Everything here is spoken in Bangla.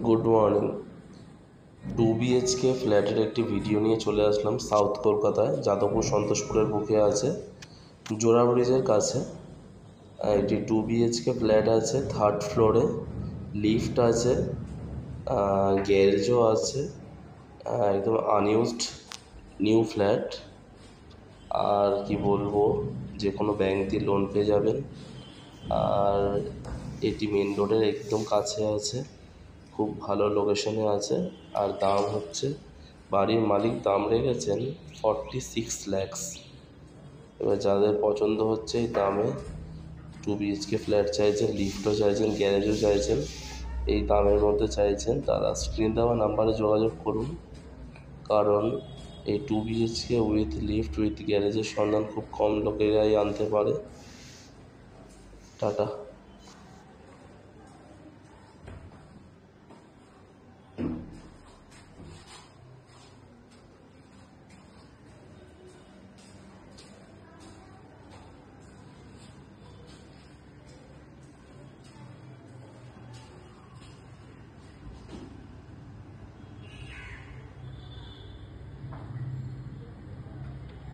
Good morning. 2 BHK ফ্ল্যাটের একটি ভিডিও নিয়ে চলে আসলাম সাউথ কলকাতায়, যাদবপুর সন্তোষপুরের বুকে আছে, জোড়া ব্রিজের কাছে। এটি 2 BHK ফ্ল্যাট আছে, 3rd ফ্লোরে, লিফট আছে, গ্যারেজও আছে, একদম আনইউজড নিউ ফ্ল্যাট। আর কি বলবো, যে কোনো ব্যাংক দিয়ে লোন পেয়ে যাবেন। আর এটি মেন রোডের একদম কাছে আছে, খুব ভালো লোকেশনে আছে। আর দাম হচ্ছে, বাড়ির মালিক দাম রেখেছেন 46 lakhs। এবার যাদের পছন্দ হচ্ছে এই দামে 2 BHK ফ্ল্যাট চাইছেন, লিফটও চাইছেন, গ্যারেজও চাইছেন, এই দামের মধ্যে চাইছেন, তারা স্ক্রিন দেওয়া নাম্বারে যোগাযোগ করুন। কারণ এই 2 BHK উইথ লিফট উইথ গ্যারেজের সন্ধান খুব কম লোকেরাই আনতে পারে। টাটা।